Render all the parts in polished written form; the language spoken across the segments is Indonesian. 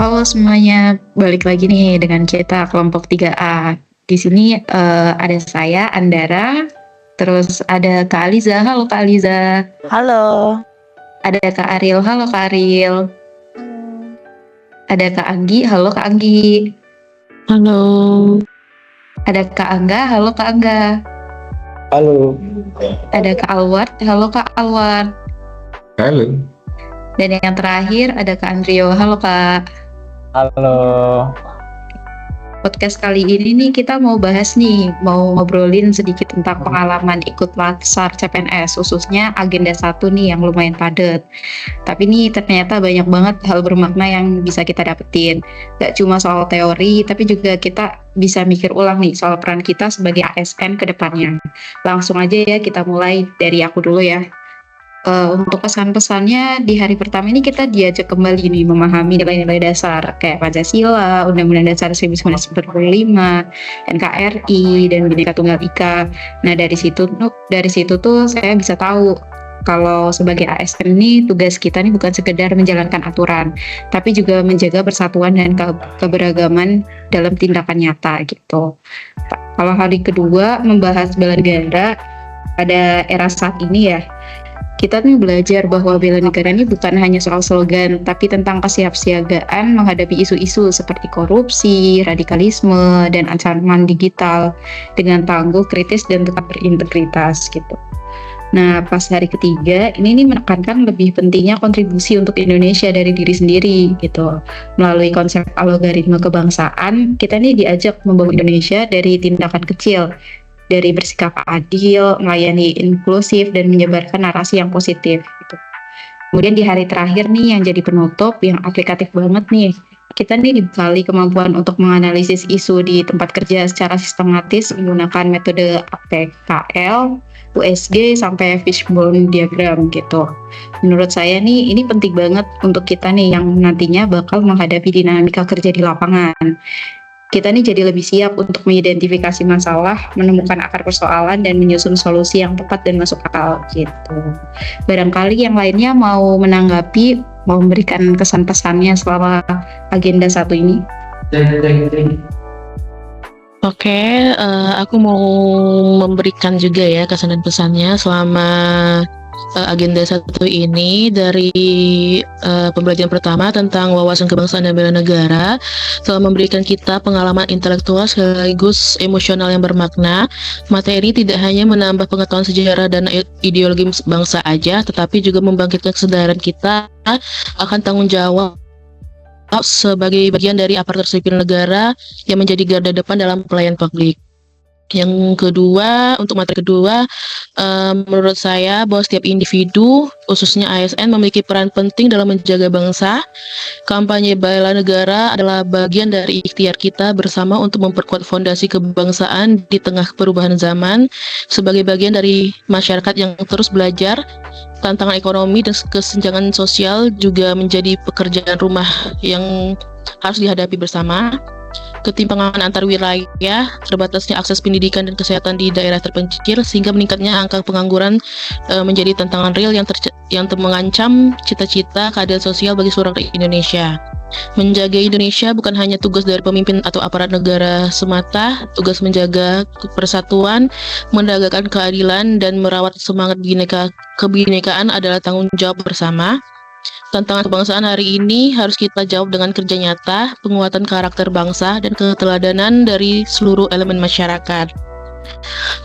Halo semuanya, balik lagi nih dengan kita kelompok 3A. Di sini ada saya Andara, terus ada Kak Aliza. Halo Kak Aliza. Halo. Ada Kak Ariel. Halo Kak Ariel. Ada Kak Anggi. Halo Kak Anggi. Halo. Ada Kak Angga. Halo Kak Angga. Halo. Ada Kak Alward. Halo Kak Alward. Halo. Dan yang terakhir ada Kak Andrio. Halo Kak. Halo. Podcast kali ini nih kita mau bahas nih, mau ngobrolin sedikit tentang pengalaman ikut latsar CPNS, khususnya agenda 1 nih yang lumayan padat. Tapi nih ternyata banyak banget hal bermakna yang bisa kita dapetin. Gak cuma soal teori, tapi juga kita bisa mikir ulang nih soal peran kita sebagai ASN ke depannya. Langsung aja ya kita mulai dari aku dulu ya. Untuk pesan-pesannya di hari pertama ini kita diajak kembali nih memahami nilai-nilai dasar kayak Pancasila, Undang-Undang Dasar 1945, NKRI, dan Bhinneka Tunggal Ika. Nah dari situ tuh saya bisa tahu kalau sebagai ASN ini tugas kita nih bukan sekedar menjalankan aturan, tapi juga menjaga persatuan dan keberagaman dalam tindakan nyata gitu. Kalau hari kedua membahas bela negara pada era saat ini ya, kita nih belajar bahwa bela negara ini bukan hanya soal slogan, tapi tentang kesiapsiagaan menghadapi isu-isu seperti korupsi, radikalisme, dan ancaman digital dengan tangguh, kritis, dan tetap berintegritas gitu. Nah, pas hari ketiga, ini menekankan lebih pentingnya kontribusi untuk Indonesia dari diri sendiri gitu. Melalui konsep algoritma kebangsaan, kita nih diajak membangun Indonesia dari tindakan kecil, dari bersikap adil, melayani inklusif, dan menyebarkan narasi yang positif gitu. Kemudian di hari terakhir nih yang jadi penutup, yang aplikatif banget nih, kita nih dibekali kemampuan untuk menganalisis isu di tempat kerja secara sistematis menggunakan metode APKL, USG, sampai fishbone diagram gitu. Menurut saya nih ini penting banget untuk kita nih yang nantinya bakal menghadapi dinamika kerja di lapangan. Kita nih jadi lebih siap untuk mengidentifikasi masalah, menemukan akar persoalan, dan menyusun solusi yang tepat dan masuk akal gitu. Barangkali yang lainnya mau menanggapi, mau memberikan kesan-pesannya selama agenda 1 ini. Oke, aku mau memberikan juga ya kesan dan pesannya selama agenda 1 ini dari pembelajaran pertama tentang wawasan kebangsaan dan bela negara telah memberikan kita pengalaman intelektual sekaligus emosional yang bermakna. Materi tidak hanya menambah pengetahuan sejarah dan ideologi bangsa aja, tetapi juga membangkitkan kesadaran kita akan tanggung jawab sebagai bagian dari aparatur sipil negara yang menjadi garda depan dalam pelayanan publik. Yang kedua, untuk materi kedua, menurut saya bahwa setiap individu, khususnya ASN, memiliki peran penting dalam menjaga bangsa. Kampanye bela negara adalah bagian dari ikhtiar kita bersama untuk memperkuat fondasi kebangsaan di tengah perubahan zaman. Sebagai bagian dari masyarakat yang terus belajar, tantangan ekonomi dan kesenjangan sosial juga menjadi pekerjaan rumah yang harus dihadapi bersama. Ketimpangan antar wilayah, terbatasnya akses pendidikan dan kesehatan di daerah terpencil, sehingga meningkatnya angka pengangguran menjadi tantangan real yang mengancam cita-cita keadilan sosial bagi seluruh rakyat Indonesia. Menjaga Indonesia bukan hanya tugas dari pemimpin atau aparat negara semata, tugas menjaga persatuan, menegakkan keadilan, dan merawat semangat kebinekaan adalah tanggung jawab bersama. Tantangan kebangsaan hari ini harus kita jawab dengan kerja nyata, penguatan karakter bangsa, dan keteladanan dari seluruh elemen masyarakat.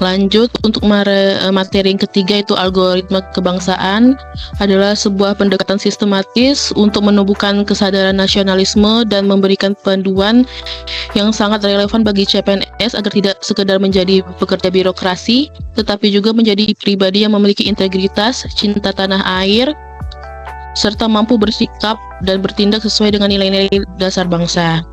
Lanjut, untuk materi yang ketiga itu algoritma kebangsaan adalah sebuah pendekatan sistematis untuk menumbuhkan kesadaran nasionalisme dan memberikan panduan yang sangat relevan bagi CPNS agar tidak sekedar menjadi pekerja birokrasi, tetapi juga menjadi pribadi yang memiliki integritas, cinta tanah air, serta mampu bersikap dan bertindak sesuai dengan nilai-nilai dasar bangsa.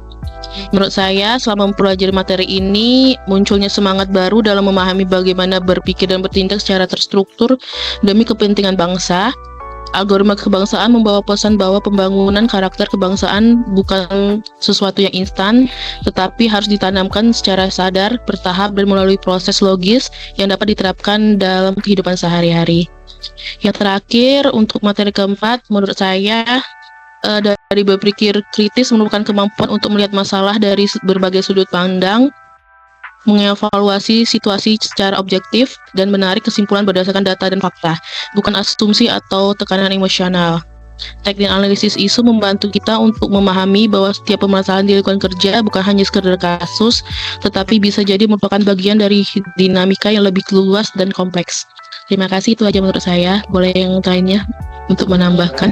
Menurut saya, selama mempelajari materi ini, munculnya semangat baru dalam memahami bagaimana berpikir dan bertindak secara terstruktur demi kepentingan bangsa. Algoritma kebangsaan membawa pesan bahwa pembangunan karakter kebangsaan bukan sesuatu yang instan, tetapi harus ditanamkan secara sadar, bertahap, dan melalui proses logis yang dapat diterapkan dalam kehidupan sehari-hari. Yang terakhir, untuk materi keempat, menurut saya dari berpikir kritis merupakan kemampuan untuk melihat masalah dari berbagai sudut pandang, mengevaluasi situasi secara objektif, dan menarik kesimpulan berdasarkan data dan fakta, bukan asumsi atau tekanan emosional. Teknik analisis isu membantu kita untuk memahami bahwa setiap permasalahan di lingkungan kerja bukan hanya sekedar kasus, tetapi bisa jadi merupakan bagian dari dinamika yang lebih luas dan kompleks. Terima kasih, itu aja menurut saya. Boleh yang lainnya untuk menambahkan?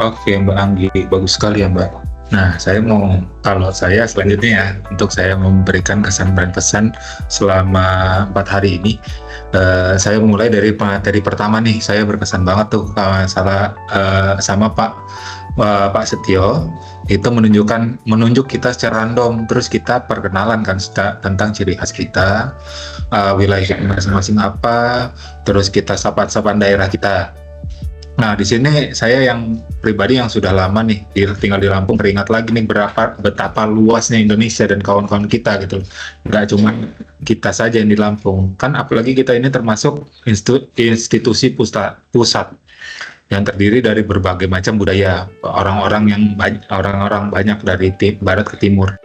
Oke, Mbak Anggi, bagus sekali ya, Mbak. Nah, kalau saya selanjutnya ya, untuk saya memberikan kesan dan pesan selama 4 hari ini, saya mulai dari materi pertama nih. Saya berkesan banget tuh sama Pak Setio, itu menunjuk kita secara random, terus kita perkenalan kan tentang ciri khas kita, wilayah masing-masing apa, terus kita sapa-sapaan daerah kita. Nah, di sini saya yang pribadi yang sudah lama nih tinggal di Lampung, teringat lagi nih betapa luasnya Indonesia dan kawan-kawan kita gitu. Nggak cuma kita saja yang di Lampung, kan apalagi kita ini termasuk institusi pusat yang terdiri dari berbagai macam budaya, orang-orang banyak dari barat ke timur.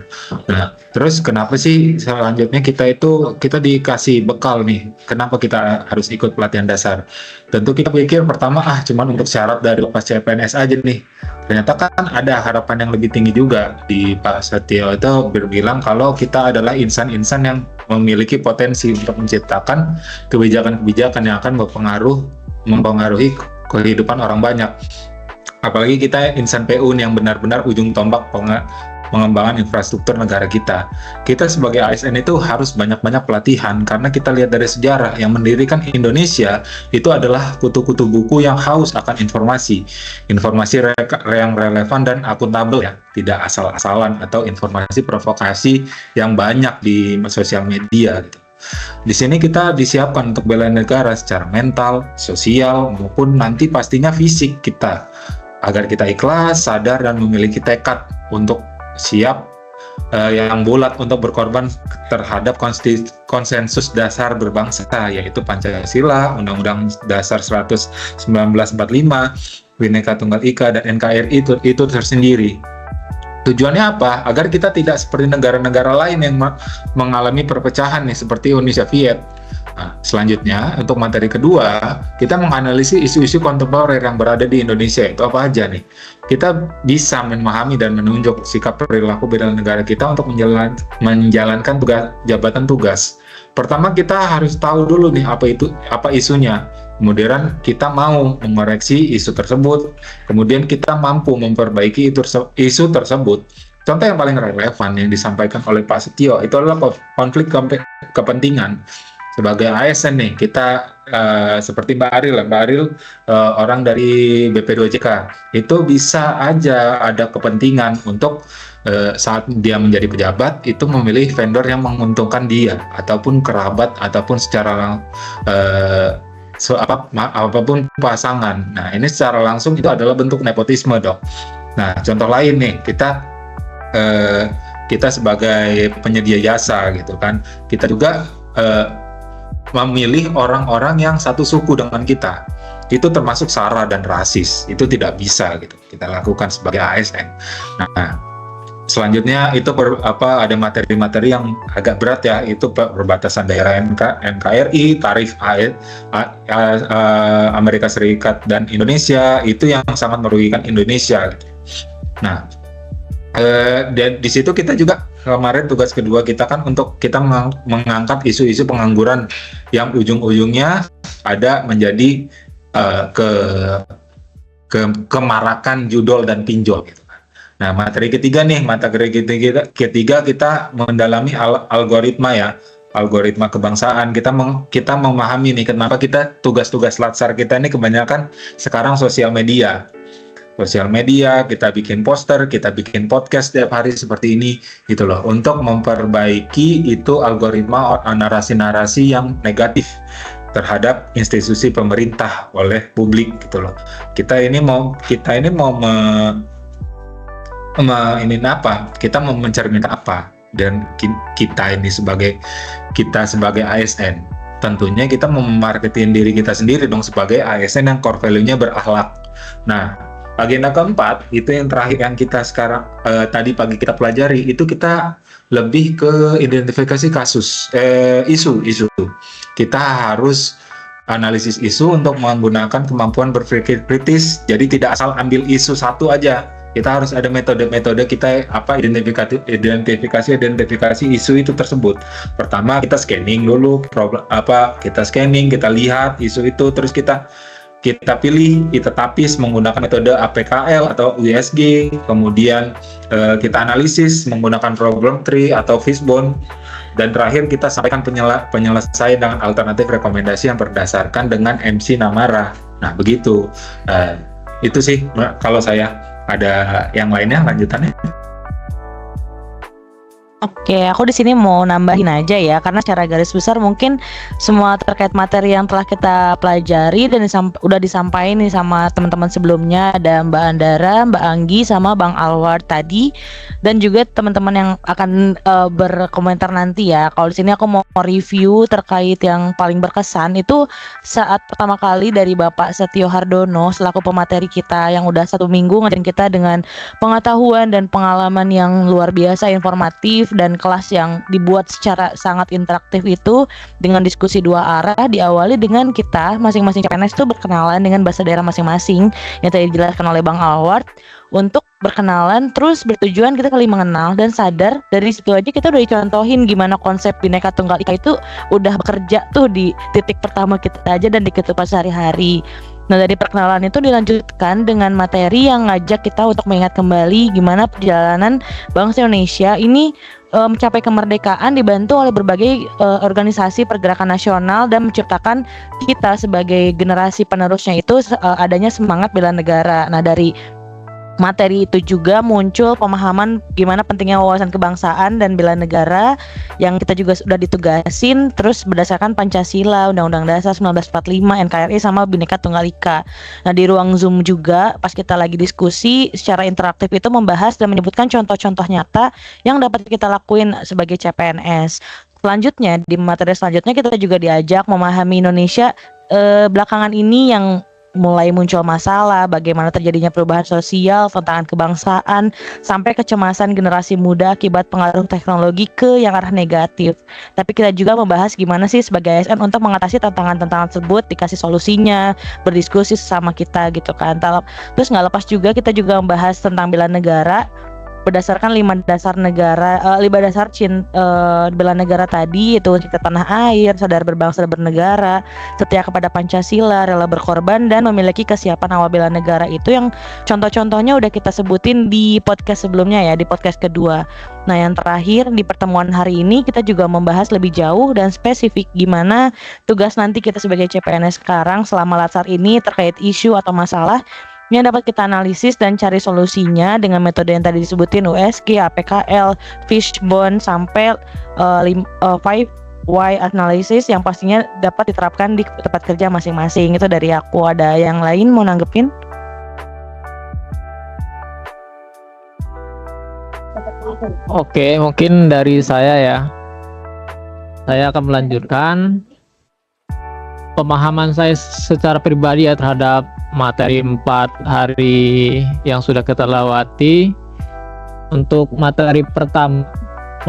Nah, terus kenapa sih selanjutnya kita dikasih bekal nih? Kenapa kita harus ikut pelatihan dasar? Tentu kita pikir pertama cuman untuk syarat dari lepas CPNS aja nih. Ternyata kan ada harapan yang lebih tinggi juga. Di Pak Setio itu berbilang kalau kita adalah insan-insan yang memiliki potensi untuk menciptakan kebijakan-kebijakan yang akan mempengaruhi kehidupan orang banyak. Apalagi kita insan PU yang benar-benar ujung tombak pengembangan infrastruktur negara kita. Kita sebagai ASN itu harus banyak-banyak pelatihan, karena kita lihat dari sejarah yang mendirikan Indonesia itu adalah kutu-kutu buku yang haus akan informasi yang relevan dan akuntabel ya, tidak asal-asalan atau informasi provokasi yang banyak di sosial media gitu. Di sini kita disiapkan untuk bela negara secara mental, sosial, maupun nanti pastinya fisik kita, agar kita ikhlas, sadar, dan memiliki tekad untuk siap yang bulat untuk berkorban terhadap konsensus dasar berbangsa, yaitu Pancasila, Undang-Undang Dasar 1945, Bhinneka Tunggal Ika, dan NKRI itu tersendiri. Tujuannya apa? Agar kita tidak seperti negara-negara lain yang mengalami perpecahan nih, seperti Uni Soviet. Nah, selanjutnya untuk materi kedua, kita menganalisis isu-isu kontemporer yang berada di Indonesia. Itu apa aja nih? Kita bisa memahami dan menunjuk sikap perilaku bela negara kita untuk menjalankan jabatan tugas. Pertama, kita harus tahu dulu nih apa isunya. Kemudian kita mau mengoreksi isu tersebut. Kemudian kita mampu memperbaiki isu tersebut. Contoh yang paling relevan yang disampaikan oleh Pak Setio itu adalah konflik kepentingan. Sebagai ASN nih, kita seperti Mbak Aril orang dari BP2JK, itu bisa aja ada kepentingan untuk saat dia menjadi pejabat itu memilih vendor yang menguntungkan dia, ataupun kerabat, ataupun secara apapun pasangan. Nah, ini secara langsung itu adalah bentuk nepotisme, Dok. Nah, contoh lain nih, kita sebagai penyedia jasa gitu kan, kita juga memilih orang-orang yang satu suku dengan kita. Itu termasuk sara dan rasis. Itu tidak bisa gitu kita lakukan sebagai ASN. Nah, selanjutnya itu ada materi-materi yang agak berat ya, itu perbatasan daerah NKRI, tarif Amerika Serikat dan Indonesia, itu yang sangat merugikan Indonesia. Nah, dan di situ kita juga kemarin tugas kedua kita kan untuk kita mengangkat isu-isu pengangguran yang ujung-ujungnya ada menjadi kemarakan judol dan pinjol gitu. Nah, materi ketiga kita mendalami algoritma kebangsaan. Kita memahami nih kenapa tugas-tugas latsar kita ini kebanyakan sekarang sosial media, kita bikin poster, kita bikin podcast setiap hari seperti ini gitu loh, untuk memperbaiki itu algoritma narasi-narasi yang negatif terhadap institusi pemerintah oleh publik gitu loh. Kita mau mencerminkan apa, dan kita sebagai ASN tentunya kita memarketin diri kita sendiri dong sebagai ASN yang core value-nya berakhlak. Nah, agenda keempat itu yang terakhir yang kita sekarang tadi pagi kita pelajari, itu kita lebih ke identifikasi kasus, isu. Kita harus analisis isu untuk menggunakan kemampuan berpikir kritis. Jadi tidak asal ambil isu satu aja. Kita harus ada metode-metode kita identifikasi isu itu tersebut. Pertama kita scanning dulu kita lihat isu itu, terus kita pilih, kita tapis menggunakan metode APKL atau USG, kemudian kita analisis menggunakan problem tree atau fishbone, dan terakhir kita sampaikan penyelesaian dengan alternatif rekomendasi yang berdasarkan dengan MC Namara. Nah begitu, itu sih kalau saya. Ada yang lainnya lanjutannya? Oke, aku di sini mau nambahin aja ya, karena secara garis besar mungkin semua terkait materi yang telah kita pelajari dan udah disampaikan nih sama teman-teman sebelumnya, ada Mbak Andara, Mbak Anggi, sama Bang Alwar tadi, dan juga teman-teman yang akan berkomentar nanti ya. Kalau di sini aku mau review terkait yang paling berkesan itu saat pertama kali dari Bapak Setio Hardono selaku pemateri kita yang udah 1 minggu ngajarin kita dengan pengetahuan dan pengalaman yang luar biasa informatif, dan kelas yang dibuat secara sangat interaktif itu dengan diskusi 2 arah, diawali dengan kita masing-masing CPNS itu berkenalan dengan bahasa daerah masing-masing yang tadi dijelaskan oleh Bang Alward, untuk berkenalan terus bertujuan kita kali mengenal dan sadar. Dari situ aja kita udah dicontohin gimana konsep Bhinneka Tunggal Ika itu udah bekerja tuh di titik pertama kita aja dan di kehidupan sehari-hari. Nah dari perkenalan itu dilanjutkan dengan materi yang ngajak kita untuk mengingat kembali gimana perjalanan bangsa Indonesia ini mencapai kemerdekaan dibantu oleh berbagai organisasi pergerakan nasional dan menciptakan kita sebagai generasi penerusnya itu adanya semangat bela negara. Nah dari materi itu juga muncul pemahaman gimana pentingnya wawasan kebangsaan dan bela negara yang kita juga sudah ditugasin terus berdasarkan Pancasila, Undang-Undang Dasar 1945, NKRI, sama Bhinneka Tunggal Ika. Nah di ruang Zoom juga pas kita lagi diskusi secara interaktif itu membahas dan menyebutkan contoh-contoh nyata yang dapat kita lakuin sebagai CPNS. Selanjutnya di materi selanjutnya kita juga diajak memahami Indonesia belakangan ini yang mulai muncul masalah, bagaimana terjadinya perubahan sosial, tantangan kebangsaan, sampai kecemasan generasi muda akibat pengaruh teknologi ke yang arah negatif. Tapi kita juga membahas gimana sih sebagai ASN untuk mengatasi tantangan-tantangan tersebut, dikasih solusinya, berdiskusi sama kita gitu kan. Terus nggak lepas juga kita juga membahas tentang bela negara berdasarkan 5 dasar bela negara tadi, itu cinta tanah air, sadar berbangsa dan bernegara, setia kepada Pancasila, rela berkorban, dan memiliki kesiapan awal bela negara. Itu yang contoh-contohnya udah kita sebutin di podcast sebelumnya ya, di podcast kedua. Nah yang terakhir di pertemuan hari ini kita juga membahas lebih jauh dan spesifik gimana tugas nanti kita sebagai CPNS sekarang selama latsar ini terkait isu atau masalah yang dapat kita analisis dan cari solusinya dengan metode yang tadi disebutin, USG, APKL, fishbone, sampai 5Y analysis yang pastinya dapat diterapkan di tempat kerja masing-masing. Itu dari aku. Ada yang lain mau nanggepin? Oke, mungkin dari saya ya. Saya akan melanjutkan pemahaman saya secara pribadi ya terhadap materi 4 hari yang sudah kita lewati. Untuk materi pertama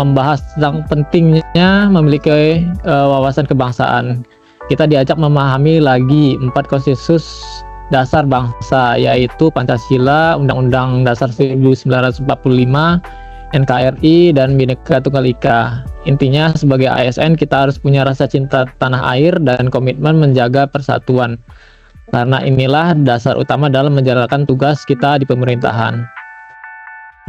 membahas tentang pentingnya memiliki wawasan kebangsaan. Kita diajak memahami lagi 4 konsensus dasar bangsa, yaitu Pancasila, Undang-Undang Dasar 1945, NKRI, dan Bhinneka Tunggal Ika. Intinya sebagai ASN kita harus punya rasa cinta tanah air dan komitmen menjaga persatuan, karena inilah dasar utama dalam menjalankan tugas kita di pemerintahan.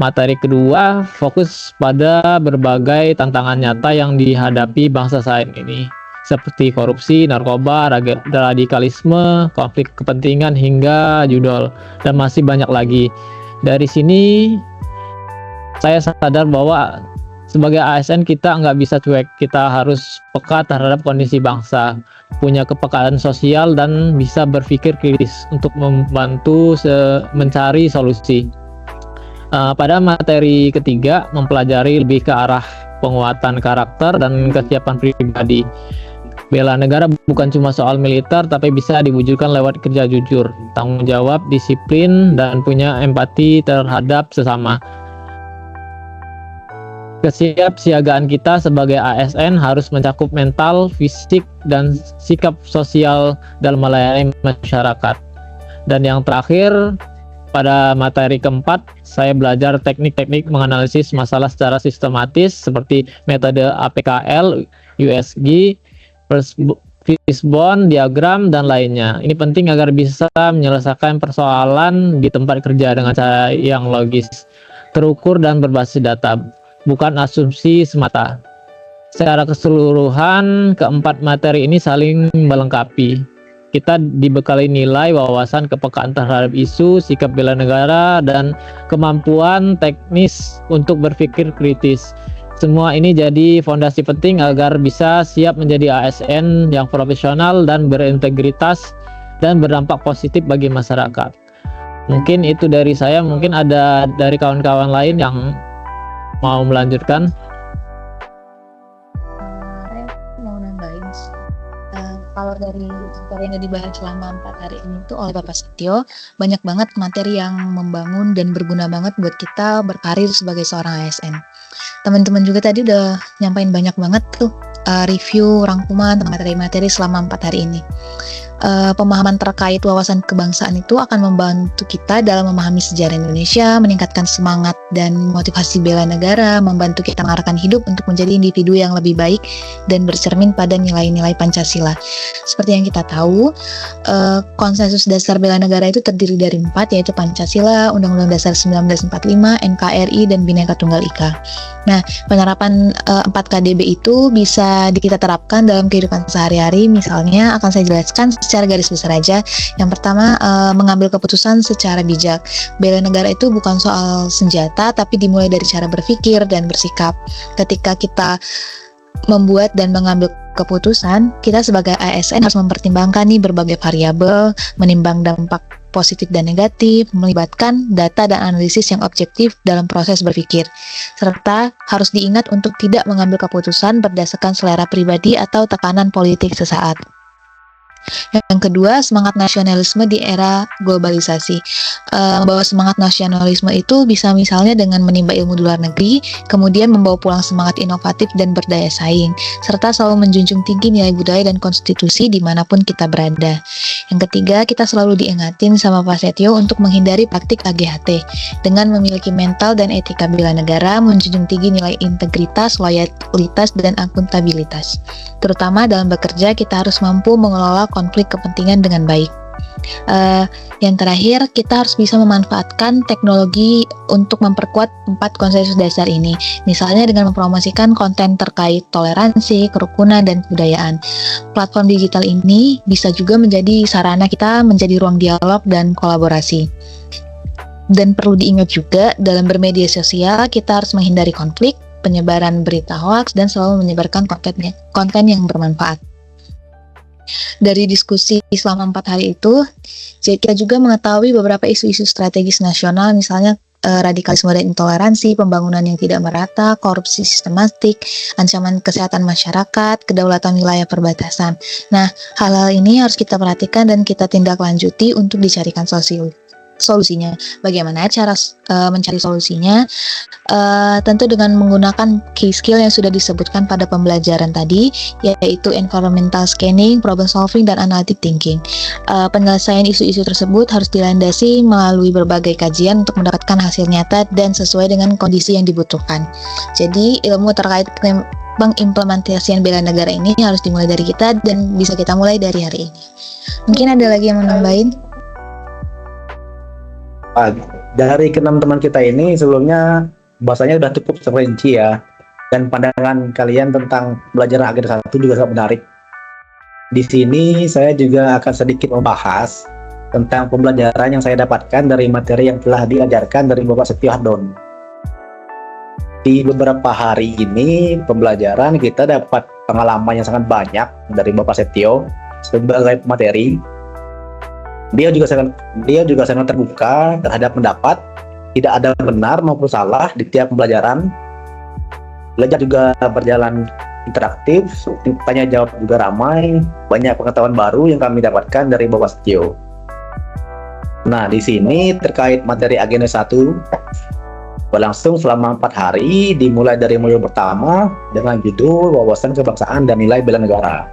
Materi kedua fokus pada berbagai tantangan nyata yang dihadapi bangsa saat ini, seperti korupsi, narkoba, radikalisme, konflik kepentingan, hingga judul, dan masih banyak lagi. Dari sini saya sadar bahwa sebagai ASN kita nggak bisa cuek, kita harus peka terhadap kondisi bangsa, punya kepekaan sosial, dan bisa berpikir kritis untuk membantu mencari solusi. Pada materi ketiga mempelajari lebih ke arah penguatan karakter dan kesiapan pribadi. Bela negara bukan cuma soal militer, tapi bisa diwujudkan lewat kerja jujur, tanggung jawab, disiplin, dan punya empati terhadap sesama. Kesiapsiagaan kita sebagai ASN harus mencakup mental, fisik, dan sikap sosial dalam melayani masyarakat. Dan yang terakhir, pada materi keempat, saya belajar teknik-teknik menganalisis masalah secara sistematis seperti metode APKL, USG, fishbone, diagram, dan lainnya. Ini penting agar bisa menyelesaikan persoalan di tempat kerja dengan cara yang logis, terukur, dan berbasis data, bukan asumsi semata. Secara keseluruhan, keempat materi ini saling melengkapi. Kita dibekali nilai, wawasan, kepekaan terhadap isu, sikap bela negara, dan kemampuan teknis untuk berpikir kritis. Semua ini jadi fondasi penting agar bisa siap menjadi ASN yang profesional dan berintegritas dan berdampak positif bagi masyarakat. Mungkin itu dari saya, mungkin ada dari kawan-kawan lain yang mau melanjutkan. Saya mau nambahin, kalau dari materi yang dibahas selama 4 hari ini tuh oleh Bapak Setio, banyak banget materi yang membangun dan berguna banget buat kita berkarir sebagai seorang ASN. Teman-teman juga tadi udah nyampain banyak banget tuh review rangkuman materi-materi selama 4 hari ini. Pemahaman terkait wawasan kebangsaan itu akan membantu kita dalam memahami sejarah Indonesia, meningkatkan semangat dan motivasi bela negara, membantu kita mengarahkan hidup untuk menjadi individu yang lebih baik dan bercermin pada nilai-nilai Pancasila. Seperti yang kita tahu, konsensus dasar bela negara itu terdiri dari 4, yaitu Pancasila, Undang-Undang Dasar 1945, NKRI, dan Bhinneka Tunggal Ika. Nah, penerapan 4KDB itu bisa kita terapkan dalam kehidupan sehari-hari. Misalnya akan saya jelaskan secara garis besar aja. Yang pertama, mengambil keputusan secara bijak. Bela negara itu bukan soal senjata, tapi dimulai dari cara berpikir dan bersikap. Ketika kita membuat dan mengambil keputusan, kita sebagai ASN harus mempertimbangkan nih berbagai variabel, menimbang dampak positif dan negatif, melibatkan data dan analisis yang objektif dalam proses berpikir, serta harus diingat untuk tidak mengambil keputusan berdasarkan selera pribadi atau tekanan politik sesaat. Yang kedua, semangat nasionalisme di era globalisasi. Membawa semangat nasionalisme itu bisa misalnya dengan menimba ilmu di luar negeri, kemudian membawa pulang semangat inovatif dan berdaya saing, serta selalu menjunjung tinggi nilai budaya dan konstitusi dimanapun kita berada. Yang ketiga, kita selalu diingatin sama Pak Setio untuk menghindari praktik AGHT dengan memiliki mental dan etika bela negara, menjunjung tinggi nilai integritas, loyalitas, dan akuntabilitas. Terutama dalam bekerja, kita harus mampu mengelola konflik kepentingan dengan baik. Yang terakhir, kita harus bisa memanfaatkan teknologi untuk memperkuat 4 konsensus dasar ini. Misalnya dengan mempromosikan konten terkait toleransi, kerukunan, dan kebudayaan. Platform digital ini bisa juga menjadi sarana kita menjadi ruang dialog dan kolaborasi. Dan perlu diingat juga, dalam bermedia sosial kita harus menghindari konflik, penyebaran berita hoaks, dan selalu menyebarkan konten yang bermanfaat. Dari diskusi selama 4 hari itu, kita juga mengetahui beberapa isu-isu strategis nasional, misalnya radikalisme dan intoleransi, pembangunan yang tidak merata, korupsi sistematik, ancaman kesehatan masyarakat, kedaulatan wilayah perbatasan. Nah, hal-hal ini harus kita perhatikan dan kita tindak lanjuti untuk dicarikan solusinya. Bagaimana cara mencari solusinya? Tentu dengan menggunakan key skill yang sudah disebutkan pada pembelajaran tadi, yaitu environmental scanning, problem solving, dan analytic thinking. Penyelesaian isu-isu tersebut harus dilandasi melalui berbagai kajian untuk mendapatkan hasil nyata dan sesuai dengan kondisi yang dibutuhkan. Jadi ilmu terkait pengimplementasian bela negara ini harus dimulai dari kita dan bisa kita mulai dari hari ini. Mungkin ada lagi yang mau nambahin? Dari ke-6 teman kita ini sebelumnya bahasanya sudah cukup terperinci ya, dan pandangan kalian tentang belajar agenda 1 juga sangat menarik. Di sini saya juga akan sedikit membahas tentang pembelajaran yang saya dapatkan dari materi yang telah diajarkan dari Bapak Setio Hardon. Di beberapa hari ini pembelajaran kita dapat pengalaman yang sangat banyak dari Bapak Setio sebagai materi. Dia juga sangat terbuka terhadap pendapat, tidak ada benar maupun salah di tiap pembelajaran. Belajar juga berjalan interaktif, tanya jawab juga ramai, banyak pengetahuan baru yang kami dapatkan dari Bapak Setio. Nah, di sini terkait materi agenda 1 berlangsung selama 4 hari, dimulai dari modul pertama dengan judul wawasan kebangsaan dan nilai bela negara.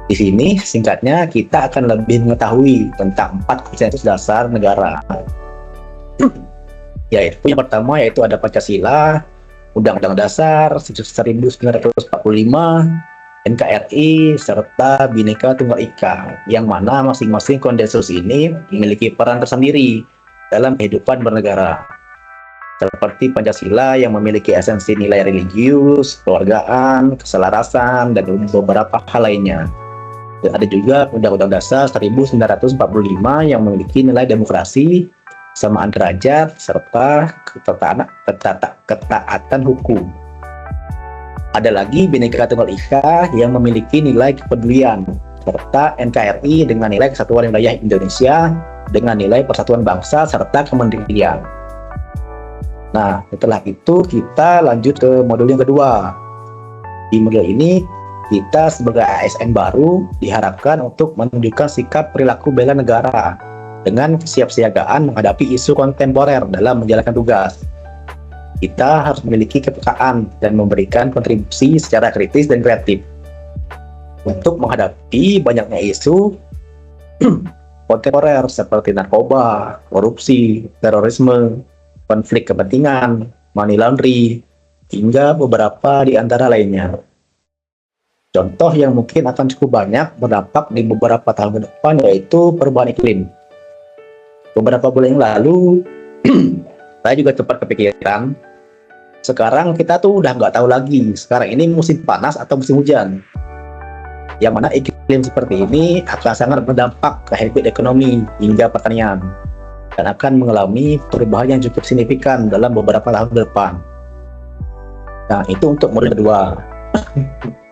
Di sini singkatnya kita akan lebih mengetahui tentang 4 konsensus dasar negara. Yaitu yang pertama yaitu ada Pancasila, Undang-Undang Dasar 1945, NKRI, serta Bhinneka Tunggal Ika, yang mana masing-masing konsensus ini memiliki peran tersendiri dalam kehidupan bernegara. Seperti Pancasila yang memiliki esensi nilai religius, keluargaan, keselarasan, dan beberapa hal lainnya. Dan ada juga Undang-Undang Dasar 1945 yang memiliki nilai demokrasi, kesamaan derajat, serta ketaatan hukum. Ada lagi Bhinneka Tunggal Ika yang memiliki nilai kepedulian, serta NKRI dengan nilai kesatuan wilayah Indonesia dengan nilai persatuan bangsa serta kemandirian. Nah, setelah itu kita lanjut ke modul yang kedua. Di modul ini kita sebagai ASN baru diharapkan untuk menunjukkan sikap perilaku bela negara dengan kesiapsiagaan menghadapi isu kontemporer dalam menjalankan tugas. Kita harus memiliki kepekaan dan memberikan kontribusi secara kritis dan kreatif untuk menghadapi banyaknya isu kontemporer seperti narkoba, korupsi, terorisme, konflik kepentingan, money laundry, hingga beberapa di antara lainnya. Contoh yang mungkin akan cukup banyak berdampak di beberapa tahun ke depan yaitu perubahan iklim. Beberapa bulan yang lalu, saya juga sempat kepikiran, sekarang kita tuh udah nggak tahu lagi, sekarang ini musim panas atau musim hujan. Yang mana iklim seperti ini akan sangat berdampak ke habit ekonomi hingga pertanian, dan akan mengalami perubahan yang cukup signifikan dalam beberapa tahun ke depan. Nah, itu untuk modul kedua.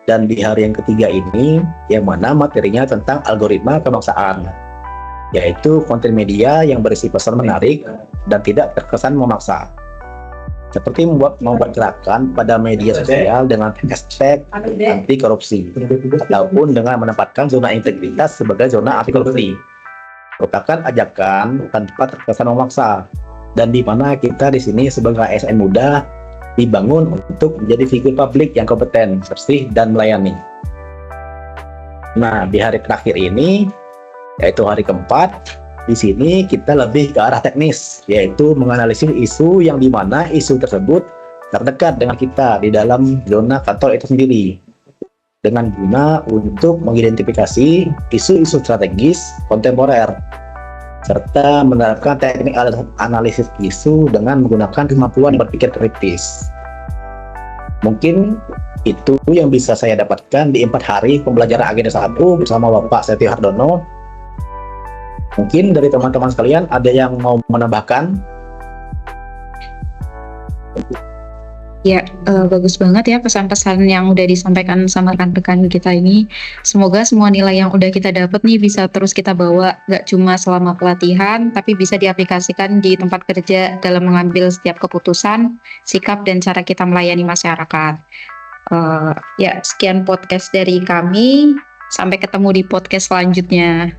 Dan di hari yang ketiga ini, yang mana materinya tentang algoritma kebangsaan, yaitu konten media yang berisi pesan menarik dan tidak terkesan memaksa. Seperti membuat gerakan pada media sosial dengan hashtag anti korupsi, ataupun dengan menempatkan zona integritas sebagai zona anti korupsi. Merupakan ajakan tanpa terkesan memaksa, dan di mana kita di sini sebagai ASN muda dibangun untuk menjadi figur publik yang kompeten, bersih, dan melayani. Nah, di hari terakhir ini, yaitu hari keempat, di sini kita lebih ke arah teknis, yaitu menganalisis isu yang di mana isu tersebut terdekat dengan kita di dalam zona kantor itu sendiri, dengan guna untuk mengidentifikasi isu-isu strategis kontemporer, serta menerapkan teknik analisis isu dengan menggunakan kemampuan berpikir kritis. Mungkin itu yang bisa saya dapatkan di 4 hari pembelajaran agenda 1 bersama Bapak Setio Hardono. Mungkin dari teman-teman sekalian ada yang mau menambahkan? Ya, bagus banget ya pesan-pesan yang udah disampaikan sama rekan-rekan kita ini. Semoga semua nilai yang udah kita dapat nih bisa terus kita bawa, gak cuma selama pelatihan, tapi bisa diaplikasikan di tempat kerja dalam mengambil setiap keputusan, sikap, dan cara kita melayani masyarakat. Ya, sekian podcast dari kami. Sampai ketemu di podcast selanjutnya.